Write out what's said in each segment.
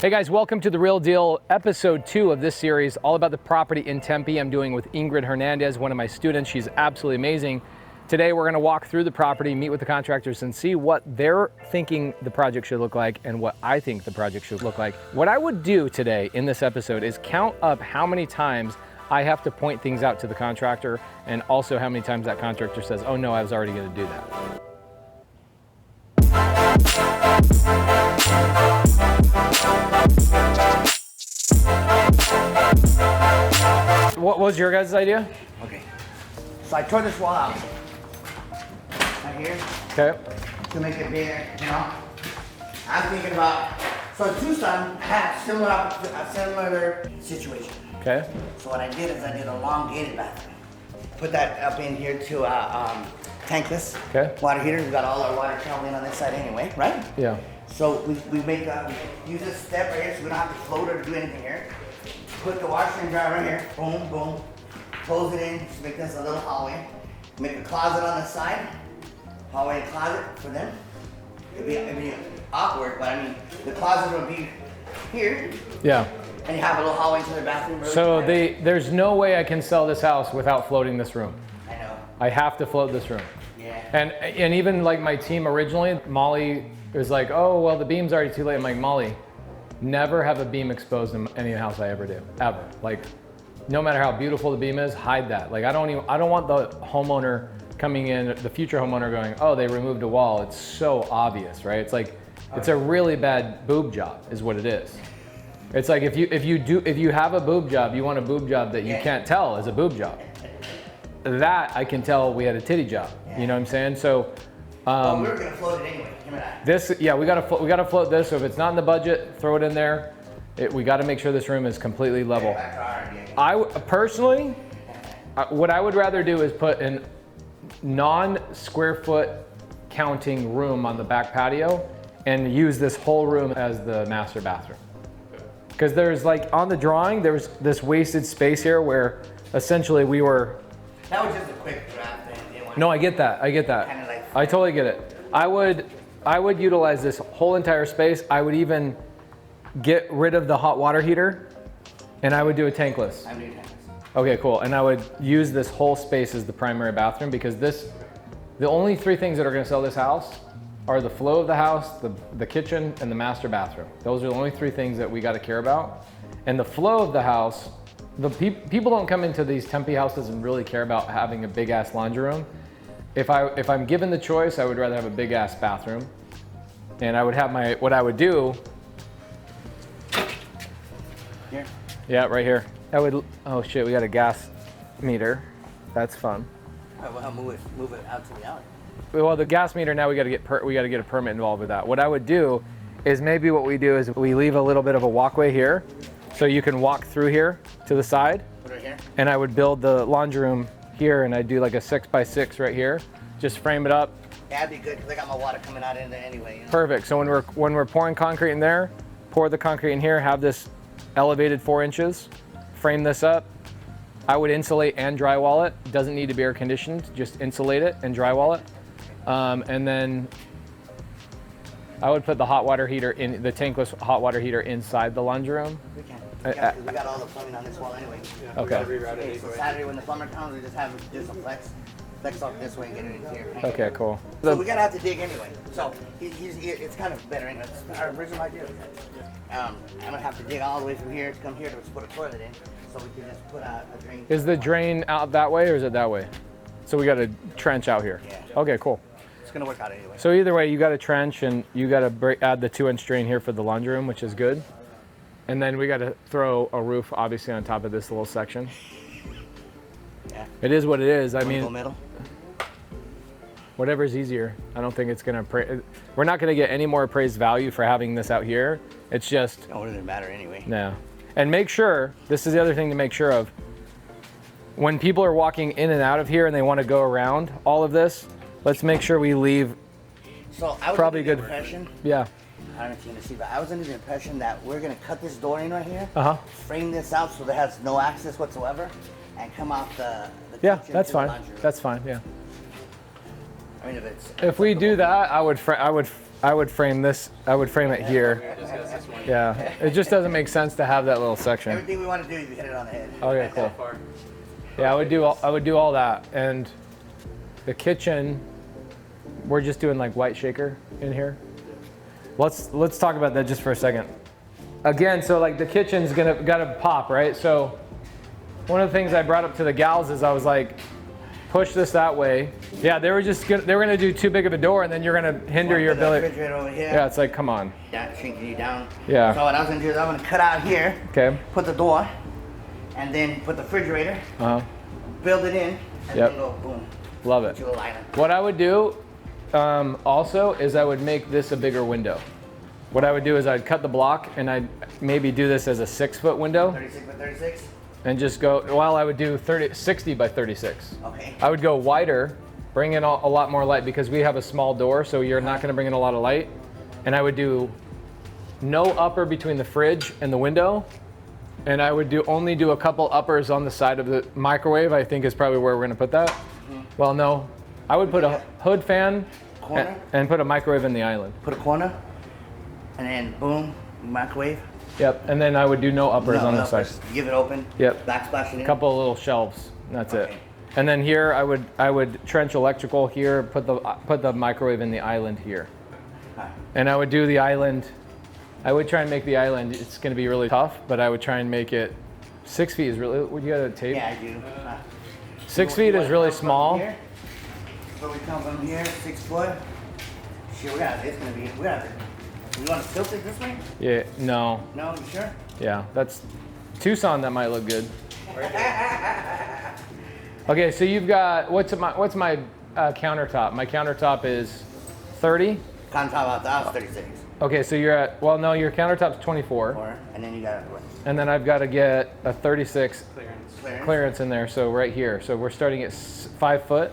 Hey guys, welcome to The Real Deal, episode 2 of this series, all about the property in Tempe. I'm doing with Ingrid Hernandez, one of my students. She's absolutely amazing. Today we're going to walk through the property, meet with the contractors, and see what they're thinking the project should look like and what I think the project should look like. What I would do today in this episode is count up how many times I have to point things out to the contractor, and also how many times that contractor says, oh no, I was already going to do that. What was your guys' idea? Okay, so I tore this wall out right here. Okay. To make it bigger, you know. I'm thinking about, so in Tucson, I had a similar situation. Okay. So what I did is I did a elongated bathroom. Put that up in here to tankless water heater. We got all our water traveling on this side anyway, right? Yeah. So we use this step right here so we don't have to float or do anything here. Put the washer and dryer right here, boom, boom. Close it in, just make this a little hallway. Make a closet on the side, hallway and closet for them. It'd be awkward, but I mean, the closet would be here. Yeah. And you have a little hallway to their bathroom. Really So there's no way I can sell this house without floating this room. I know. I have to float this room. Yeah. And even like my team originally, Molly was like, oh, well, the beam's already too late. I'm like, Molly, never have a beam exposed in any house I ever do, ever. Like, no matter how beautiful the beam is, hide that. Like, I don't want the homeowner coming in, the future homeowner going, oh, they removed a wall. It's so obvious, right? It's like, it's a really bad boob job is what it is. It's like if you have a boob job, you want a boob job that you can't tell is a boob job. That I can tell we had a titty job. You know what I'm saying? So, well, we were gonna float it anyway. This, yeah, we gotta float this. So if it's not in the budget, throw it in there. We got to make sure this room is completely level. I personally, what I would rather do is put a non-square foot counting room on the back patio and use this whole room as the master bathroom. Because there's like on the drawing, there was this wasted space here where essentially we were. That was just a quick draft thing. No, I get that. Kind of like, I totally get it. I would utilize this whole entire space. I would even get rid of the hot water heater, and I would do a tankless. I'm doing tankless. Okay, cool. And I would use this whole space as the primary bathroom because the only 3 things that are going to sell this house are the flow of the house, the kitchen, and the master bathroom. Those are the only 3 things that we got to care about. And the flow of the house, people don't come into these Tempe houses and really care about having a big ass laundry room. If I'm given the choice, I would rather have a big ass bathroom. And I would have what I would do. Here? Yeah, right here. Oh shit, we got a gas meter. That's fun. I'll move it out to the alley. Well, the gas meter now we got to get a permit involved with that. What I would do is maybe what we do is we leave a little bit of a walkway here, so you can walk through here to the side. Put it here. And I would build the laundry room here, and I'd do like a 6x6 right here. Just frame it up. That'd be good because I got my water coming out in there anyway. You know? Perfect. So when we're pouring concrete in there, pour the concrete in here. Have this elevated 4 inches. Frame this up. I would insulate and drywall it. It doesn't need to be air conditioned. Just insulate it and drywall it. And then I would put the hot water heater in the tankless hot water heater inside the laundry room. We can. We got all the plumbing on this wall anyway. Yeah, okay. So Saturday when the plumber comes, we just have just a flex off this way and get it in here. Okay, cool. So we're gonna have to dig anyway. So it's kind of better anyway. It's our original idea. I'm gonna have to dig all the way through here to come here to put a toilet in, so we can just put a drain. Is the drain out that way or is it that way? So we got a trench out here. Yeah. Okay, cool. It's gonna work out anyway. So either way, you got a trench and you got to add the 2-inch drain here for the laundry room, which is good. And then we got to throw a roof, obviously, on top of this little section. Yeah. It is what it is. I mean, middle. Whatever's easier. I don't think it's gonna. We're not gonna get any more appraised value for having this out here. It's just. It doesn't matter anyway. No. And make sure. This is the other thing to make sure of. When people are walking in and out of here and they want to go around all of this, let's make sure we leave. So I was probably under the good impression. Yeah. I don't know if you can see, but I was under the impression that we're gonna cut this door in right here. Frame this out so that has no access whatsoever, and come off the yeah, kitchen that's to fine. the laundry room. That's fine. Yeah. I mean, If we do that, I would I would frame this. I would frame it here. Yeah, it just doesn't make sense to have that little section. Everything we want to do is hit it on the head. Okay, cool. Yeah, I would do all that, and the kitchen. We're just doing like white shaker in here. Let's talk about that just for a second. Again, so like the kitchen's gotta pop, right? So one of the things I brought up to the gals is I was like, push this that way. Yeah, they were gonna do too big of a door, and then you're gonna hinder your ability. Refrigerator over here. Yeah, it's like, come on. Yeah, shrinking you down. Yeah. So what I was gonna do is I'm gonna cut out here. Okay. Put the door, and then put the refrigerator. Build it in, and then go boom. Love it. What I would do also is I would make this a bigger window. What I would do is I'd cut the block and I'd maybe do this as a 6-foot window. 36 by 36? And just go, well, I would do 60 by 36. Okay. I would go wider, bring in a lot more light because we have a small door, so you're not gonna bring in a lot of light. And I would do no upper between the fridge and the window. And I would only do a couple uppers on the side of the microwave, I think is probably where we're gonna put that. Well, no, I would put a hood fan and put a microwave in the island. Put a corner, and then boom, microwave. Yep, and then I would do no uppers on the side. Give it open. Yep. Backsplash it in. A couple of little shelves, and that's it. And then here I would trench electrical here, put the microwave in the island here. And I would do the island. I would try and make the island. It's going to be really tough, but I would try and make it 6 feet is really. Would you got a tape? Yeah, I do. 6 feet is really small. So we come from here, 6 foot. Shit, it's gonna be. We want to tilt it this way? Yeah. No. No, you sure? Yeah, that's Tucson. That might look good. Okay, so you've got what's my countertop? My countertop is 30. Countertop out the house 36. Okay, so you're at your countertop's 24. And then you got what? And then I've got to get a 36 clearance in there. So right here. So we're starting at 5 foot.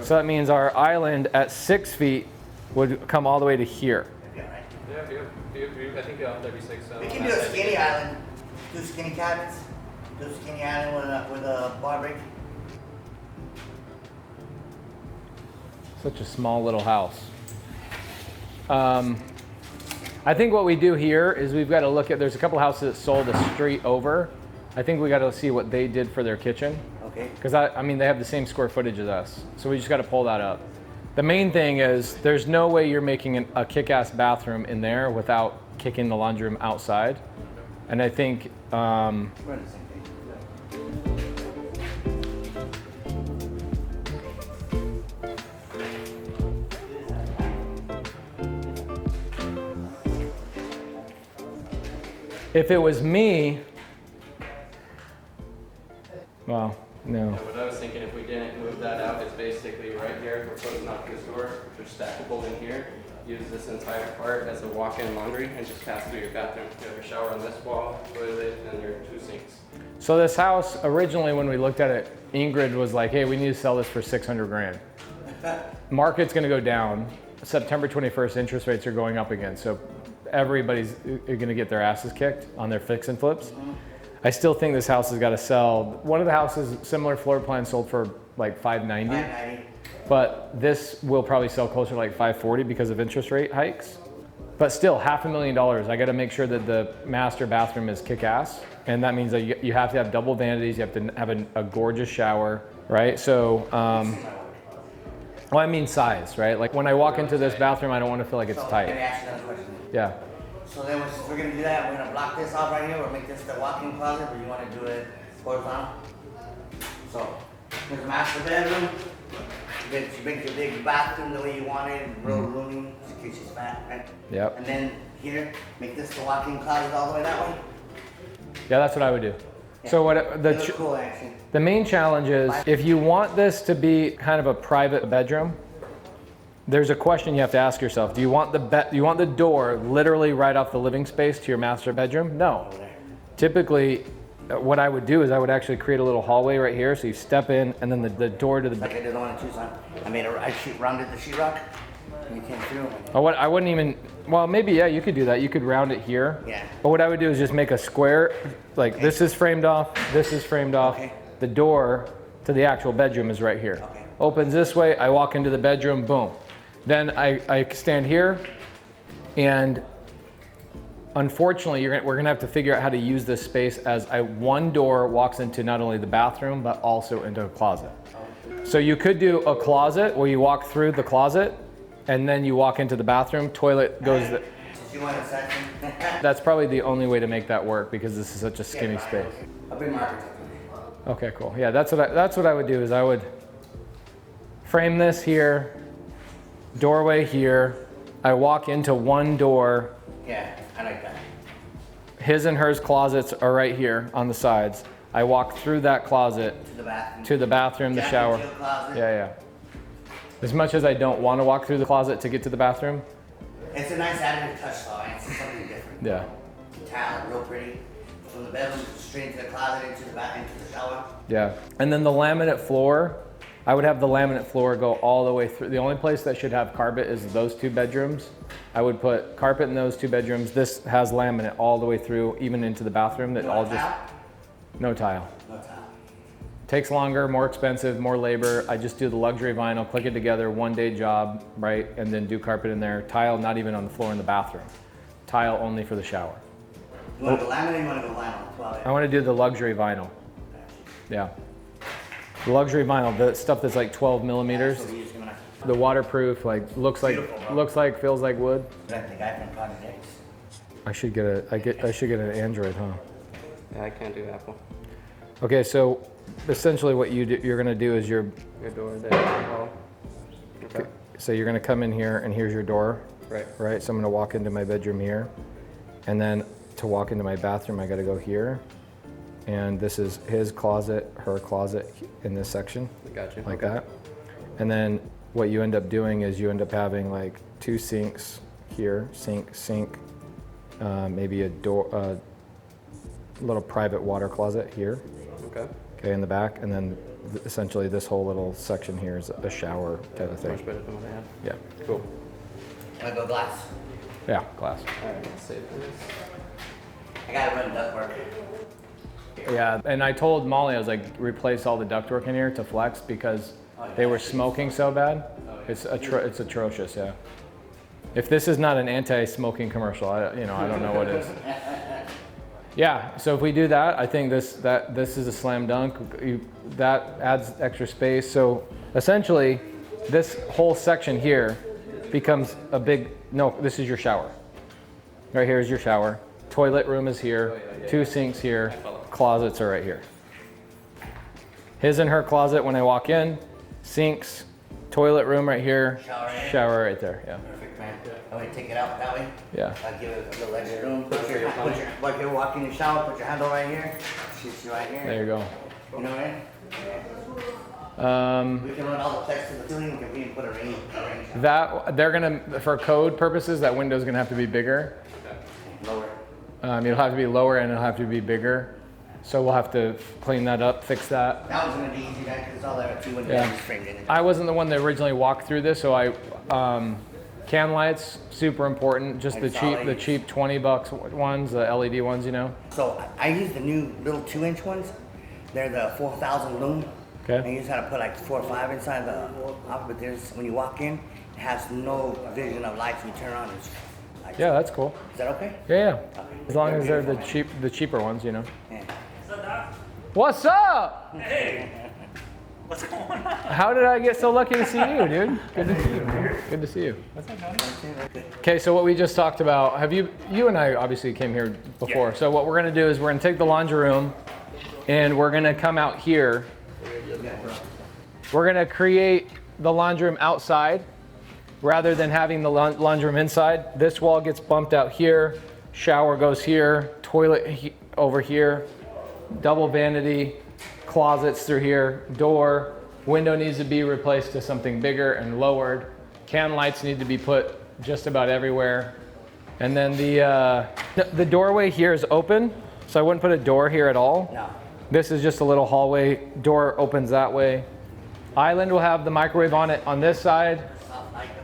So that means our island at 6 feet would come all the way to here. Yeah, I think you're on 36. We can do a skinny island. Do skinny cabinets. Do a skinny island with a bar break. Such a small little house. I think what we do here is we've got to look at, there's a couple houses that sold a street over. I think we got to see what they did for their kitchen. Okay. Because I mean, they have the same square footage as us. So we just got to pull that up. The main thing is there's no way you're making a kick-ass bathroom in there without kicking the laundry room outside. And I think, We're on the same page. if it was me, well, no. What I was thinking, if we didn't move that out, is basically right here, we're closing off this door, which is stackable in here. Use this entire part as a walk-in laundry and just pass through your bathroom. You have your shower on this wall, toilet, and your 2 sinks. So this house, originally when we looked at it, Ingrid was like, hey, we need to sell this for 600 grand. Market's gonna go down. September 21st, interest rates are going up again. So everybody's gonna get their asses kicked on their fix and flips. I still think this house has got to sell. One of the houses, similar floor plan, sold for like 590. 590. But this will probably sell closer to like 540 because of interest rate hikes. But still, $500,000. I got to make sure that the master bathroom is kick-ass, and that means that you have to have double vanities. You have to have a gorgeous shower, right? So, well, I mean size, right? Like when I walk into this bathroom, I don't want to feel like it's So, tight. Let me ask you another question. Yeah. So then we're gonna do that. We're gonna block this off right here. We'll make this the walk-in closet, or you want to do it horizontal? So there's a master bedroom. You make your big bathroom the way you want it, real roomy, in case she's fat, right? Yep. And then here, make this the walk-in closet all the way that way. Yeah, that's what I would do. Yeah. So what It looks cool, actually. the main challenge is if you want this to be kind of a private bedroom, there's a question you have to ask yourself. Do you want the door literally right off the living space to your master bedroom? No. Typically, What I would do is I would actually create a little hallway right here. So you step in and then the door to the like I did the one in Tucson. I rounded the sheetrock, and you came through. I wouldn't even, well, maybe, yeah, you could do that. You could round it here. Yeah. But what I would do is just make a square, like this is framed off, this is framed off. Okay. The door to the actual bedroom is right here. Okay. Opens this way, I walk into the bedroom, boom. Then I stand here, And unfortunately, we're gonna have to figure out how to use this space as one door walks into not only the bathroom, but also into a closet. So you could do a closet where you walk through the closet and then you walk into the bathroom, toilet goes, You want a section? that's probably the only way to make that work because this is such a skinny space. I'll bring my architect. Okay, cool. Yeah, that's what I would do is I would frame this here, doorway here. I walk into one door. Yeah, I like that. His and hers closets are right here on the sides. I walk through that closet To the bathroom. the Jack and shower. Jill closet. Yeah. As much as I don't want to walk through the closet to get to the bathroom. It's a nice additive touch though, and it's something different. Yeah. Tile, real pretty. From the bedroom straight into the closet, into the shower. Yeah. And then the laminate floor, I would have the laminate floor go all the way through. The only place that should have carpet is those 2 bedrooms. I would put carpet in those 2 bedrooms. This has laminate all the way through, even into the bathroom. That all just no tile. No tile. Takes longer, more expensive, more labor. I just do the luxury vinyl, click it together, 1-day job, right? And then do carpet in there. Tile not even on the floor in the bathroom. Tile only for the shower. You want to go laminate? You want to go vinyl? I want to do the luxury vinyl. Yeah. The luxury vinyl, the stuff that's like 12 millimeters. The waterproof, like looks like feels like wood. Like the guy from Project X. I should get an Android, huh? Yeah, I can't do Apple. Okay, so essentially what you're gonna do is Your door there. Oh. Okay. so you're gonna come in here and here's your door. Right. Right. So I'm gonna walk into my bedroom here, and then to walk into my bathroom I gotta go here, and this is his closet, her closet in this section. Gotcha. Like that. And then what you end up doing is you end up having like 2 sinks here, sink, maybe a door, little private water closet here. Okay, in the back, and then essentially this whole little section here is a shower type of thing. Much better than what I had. Yeah, cool. Want to go glass? Yeah, glass. All right, let's save this. I gotta run ductwork. Yeah, and I told Molly, I was like, replace all the ductwork in here to flex because they were smoking so bad. It's atrocious, yeah. If this is not an anti-smoking commercial, I don't know what is. Yeah, so if we do that, I think this is a slam dunk. That adds extra space. So essentially, this whole section here becomes a big, no, this is your shower. Right here is your shower. Toilet room is here, 2 sinks here, closets are right here. His and her closet when I walk in, sinks, toilet room right here, shower right there, yeah. Perfect, man. I want to take it out that way. Yeah. I'll give it a little extra room. Like you're walking in the shower, put your handle right here. Shoots you right here. There you go. You know what I mean? We can run all the text to the ceiling. We can even put a rain shower. That they're gonna, for code purposes, that window's gonna have to be bigger. Lower. It'll have to be lower and it'll have to be bigger. So we'll have to clean that up, fix that. That was gonna be easy, man, because it's all there too when Yeah. you framed in it. I wasn't the one that originally walked through this, so can lights, super important. Just Like the cheap $20 ones, the LED ones, you know. So I use the new little 2-inch ones. They're the 4,000 lumen. Okay. And you just gotta put like 4 or 5 inside the office. But there's when you walk in, it has no vision of lights. You turn on, it's like, Yeah, that's cool. Is that okay? Yeah. As long as they're the cheaper ones, you know. Yeah. What's up? Hey, what's going on? How did I get so lucky to see you, dude? Good to see you. Good to see you. Okay, so what we just talked about, you and I obviously came here before. Yeah. So what we're gonna do is we're gonna take the laundry room and we're gonna come out here. We're gonna create the laundry room outside rather than having the laundry room inside. This wall gets bumped out here, shower goes here, toilet over here, double vanity, closets through here, door, window needs to be replaced to something bigger and lowered. Can lights need to be put just about everywhere. And then the doorway here is open, so I wouldn't put a door here at all. No. This is just a little hallway, door opens that way. Island will have the microwave on it on this side. Soft light up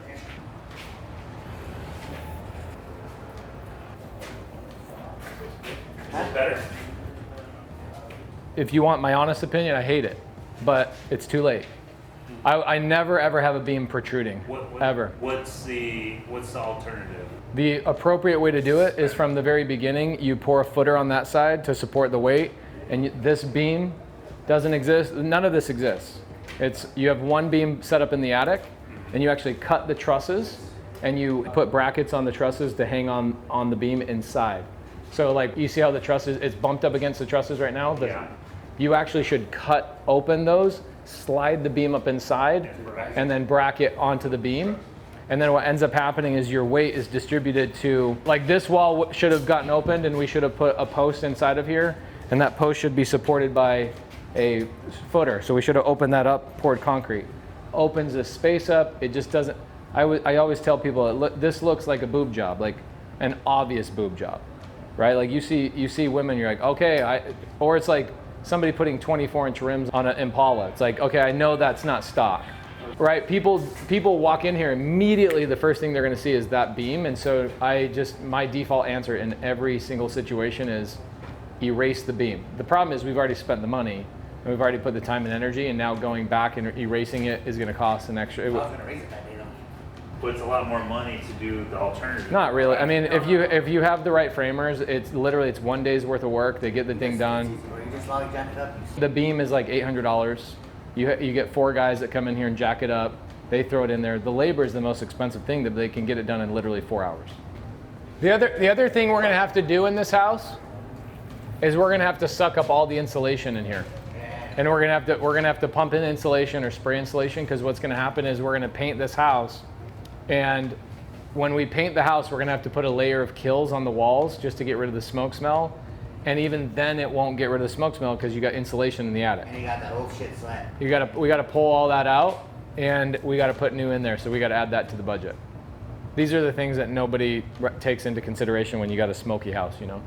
here. Better? If you want my honest opinion, I hate it, but it's too late. I never ever have a beam protruding, ever. What's the alternative? The appropriate way to do it is from the very beginning, you pour a footer on that side to support the weight, and this beam doesn't exist. None of this exists. You have one beam set up in the attic, and you actually cut the trusses, and you put brackets on the trusses to hang on the beam inside. So like you see how the trusses, it's bumped up against the trusses right now? Yeah. You actually should cut open those, slide the beam up inside, and then bracket onto the beam. And then what ends up happening is your weight is distributed to, like this wall should have gotten opened and we should have put a post inside of here, and that post should be supported by a footer. So we should have opened that up, poured concrete. Opens this space up, it just doesn't, I always tell people, this looks like a boob job, like an obvious boob job, right? Like you see women, you're like, okay, or it's like somebody putting 24-inch rims on an Impala. It's like, okay, I know that's not stock, right? People walk in here, immediately the first thing they're gonna see is that beam, and so my default answer in every single situation is erase the beam. The problem is we've already spent the money, and we've already put the time and energy, and now going back and erasing it is gonna cost an extra. I was gonna raise it that day though. But it's a lot more money to do the alternative. Not really. I mean, if you have the right framers, it's 1 day's worth of work. They get the thing done. You just lolly jack it up. The beam is like $800. You get 4 guys that come in here and jack it up. They throw it in there. The labor is the most expensive thing, that they can get it done in literally 4 hours. The other thing we're gonna have to do in this house is we're gonna have to suck up all the insulation in here. And we're gonna have to pump in insulation or spray insulation, because what's gonna happen is we're gonna paint this house, and when we paint the house, we're gonna have to put a layer of kills on the walls just to get rid of the smoke smell. And even then it won't get rid of the smoke smell because you got insulation in the attic. And you got that old shit slat. We gotta pull all that out, and we gotta put new in there, so we gotta add that to the budget. These are the things that nobody takes into consideration when you got a smoky house, you know?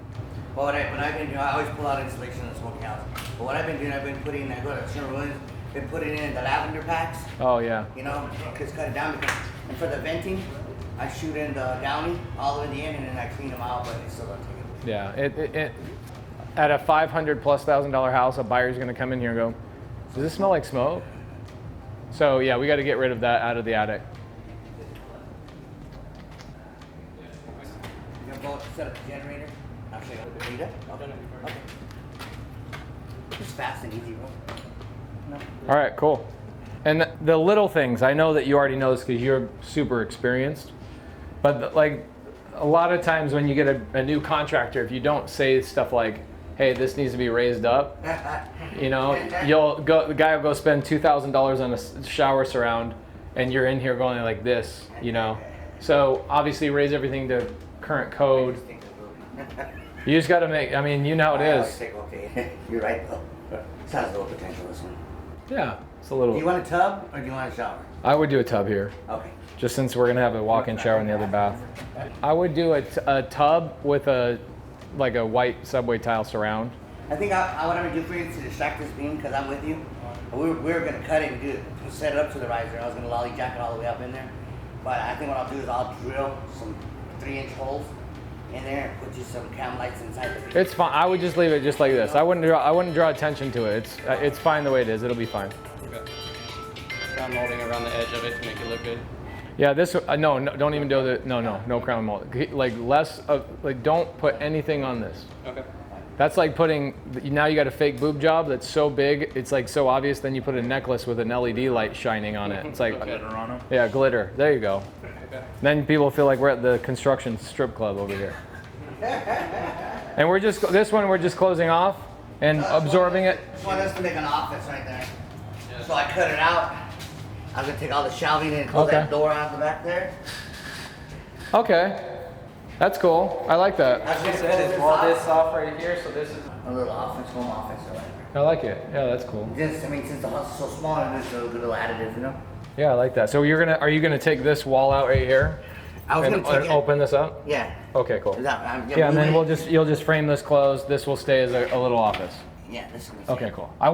Well, what I've been doing, I always pull out insulation in the smoky house. But what I've been doing, I've been putting, I go to Sherman Williams, been putting in the lavender packs, Oh yeah. you know, just cut it down. And for the venting, I shoot in the downy all the way to the end, and then I clean them out, but it still doesn't take it. Yeah, it at a $500,000+ house, a buyer's gonna come in here and go, does this smell like smoke? So yeah, we gotta get rid of that out of the attic. You gonna go set up the generator? I'll show you. Need it? Okay. It's fast and easy, bro. No. All right, cool. And the little things, I know that you already know this because you're super experienced, but like a lot of times when you get a new contractor, if you don't say stuff like, hey, this needs to be raised up, you know, the guy will go spend $2,000 on a shower surround, and you're in here going like this, you know. So obviously raise everything to current code. You just got to make, I mean, you know how it is. Okay. You're right, though. This has a little potential, this one. Yeah, it's a little. Do you want a tub or do you want a shower? I would do a tub here, Okay. just since we're gonna have a walk-in shower in the other bath. I would do a tub with like a white subway tile surround. I think what I'm gonna do for you is to distract this beam, because I'm with you. We were gonna cut it and do it, set it up to the riser. I was gonna lolly jack it all the way up in there. But I think what I'll do is I'll drill some 3-inch holes in there and put you some cam lights inside the beam. It's fine. I would just leave it just like this. I wouldn't draw attention to it. It's fine the way it is. It'll be fine. Okay. Crown molding around the edge of it to make it look good. Yeah, this no, don't even do the no crown mold. Like don't put anything on this. Okay. That's like putting, now you got a fake boob job that's so big, it's like so obvious, then you put a necklace with an LED light shining on it. It's like, Glitter on them. yeah, glitter. There you go. Okay. Then people feel like we're at the construction strip club over here. And we're just closing off and absorbing it. Just want us to make an office right there. So I cut it out. I'm gonna take all the shelving and close that door out the back there. Okay. That's cool. I like that. That's Like I said, it's all this off right here, so this is a little office, home office or whatever. I like it. Yeah, that's cool. Just, I mean, since the house is so small, it's just a good little additive, you know? Yeah, I like that. So are you gonna take this wall out right here I was and gonna take it. open this up? Yeah. Okay, cool. Is that, Yeah, and then you'll just frame this closed. This will stay as a little office. Yeah, this is Okay, cool. I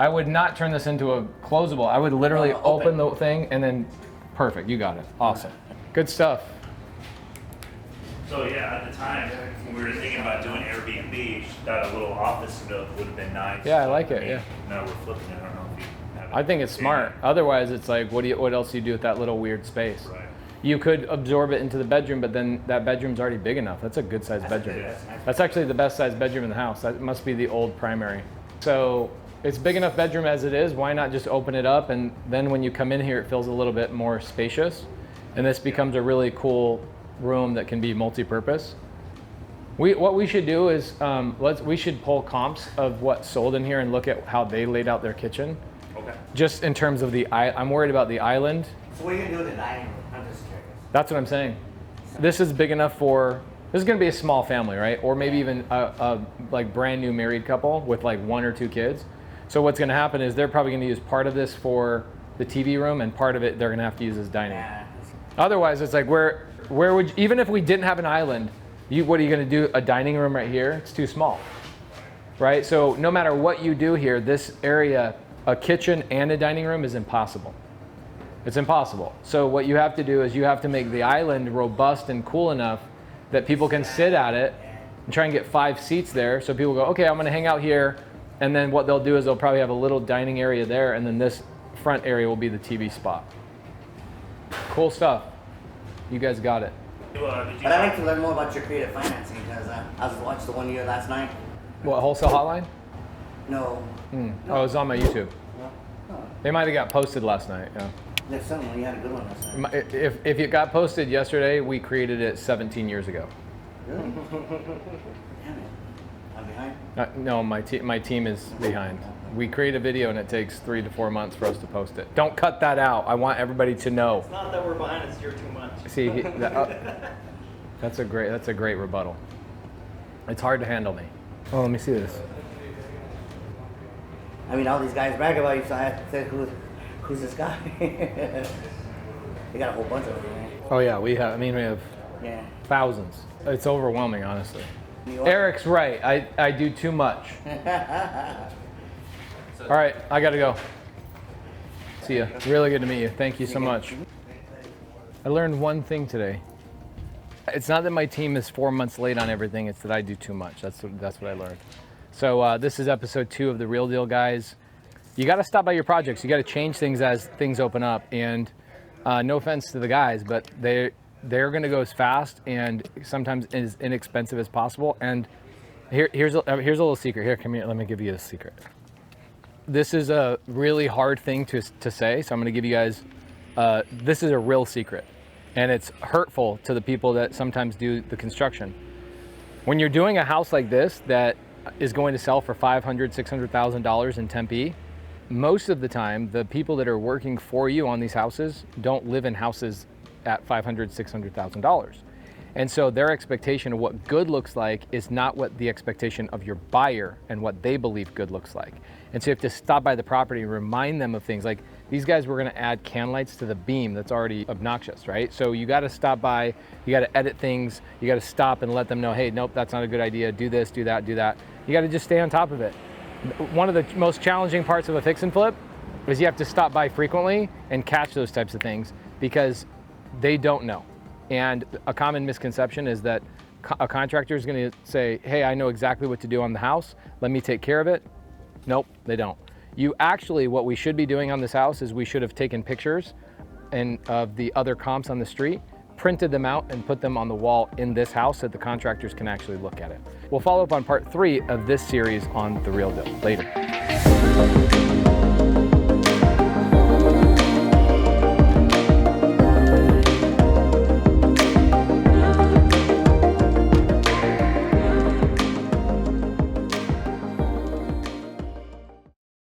would not turn this into a closable. I would literally No, open open. the thing and then, perfect, you got it. Awesome. Good stuff. So yeah, at the time, when we were thinking about doing Airbnb, that a little office nook would have been nice. Yeah, I like it, yeah. Now we're flipping it, I don't know if you have I think it's smart. Otherwise, it's like, what else do you do with that little weird space? Right. You could absorb it into the bedroom, but then that bedroom's already big enough. That's a good sized bedroom. That's actually the best sized bedroom in the house. That must be the old primary. So it's big enough bedroom as it is. Why not just open it up? And then when you come in here, it feels a little bit more spacious. And this becomes a really cool room that can be multi-purpose. What we should do is, we should pull comps of what sold in here and look at how they laid out their kitchen. Okay. Just in terms of I'm worried about the island. So what are you gonna do with the dining room? I'm just curious. That's what I'm saying. This is big enough this is gonna be a small family, right? Or maybe even a like brand new married couple with like 1 or 2 kids. So what's gonna happen is they're probably gonna use part of this for the TV room and part of it they're gonna have to use as dining. Yeah. Otherwise, it's like where would you, even if we didn't have an island, what are you gonna do? A dining room right here? It's too small, right? So no matter what you do here, this area, a kitchen and a dining room is impossible. It's impossible. So what you have to do is you have to make the island robust and cool enough that people can sit at it and try and get 5 seats there. So people go, okay, I'm gonna hang out here. And then what they'll do is they'll probably have a little dining area there, and then this front area will be the TV spot. Cool stuff. You guys got it. Did you But I'd like to learn more about your creative financing because I was watching the one you had last night. What, wholesale hotline? No. Oh, it was on my YouTube. Oh, They might have got posted last night. Yeah. there's something. You had a good one last night. If it got posted yesterday, we created it 17 years ago. Really? Damn it. I'm behind. No, my team is behind. We create a video and it takes 3 to 4 months for us to post it. Don't cut that out. I want everybody to know. It's not that we're behind, it's you're too much. See, that's a great rebuttal. It's hard to handle me. Oh, let me see this. I mean, all these guys brag about you, so I said, who's this guy? They got a whole bunch of them, right? Oh yeah, we have Yeah. thousands. It's overwhelming, honestly. New York. Eric's right. I do too much. All right, I gotta go. See ya. Really good to meet you. Thank you so much. I learned one thing today. It's not that my team is 4 months late on everything, it's that I do too much. That's what I learned. So this is episode 2 of The Real Deal, guys. You gotta stop by your projects. You gotta change things as things open up. And no offense to the guys, but they're gonna go as fast and sometimes as inexpensive as possible. And here's a little secret. Here, come here, let me give you a secret. This is a really hard thing to say, so I'm gonna give you guys, this is a real secret. And it's hurtful to the people that sometimes do the construction. When you're doing a house like this that is going to sell for $500,000, $600,000 in Tempe, most of the time, the people that are working for you on these houses don't live in houses at $500,000, $600,000. And so their expectation of what good looks like is not what the expectation of your buyer and what they believe good looks like. And so you have to stop by the property and remind them of things like, these guys were gonna add can lights to the beam that's already obnoxious, right? So you gotta stop by, you gotta edit things, you gotta stop and let them know, hey, nope, that's not a good idea, do this, do that, do that. You gotta just stay on top of it. One of the most challenging parts of a fix and flip is you have to stop by frequently and catch those types of things because they don't know. And a common misconception is that a contractor is going to say, hey, I know exactly what to do on the house. Let me take care of it. Nope, they don't. What we should be doing on this house is we should have taken pictures of the other comps on the street, printed them out and put them on the wall in this house so that the contractors can actually look at it. We'll follow up on part 3 of this series on The Real Deal later.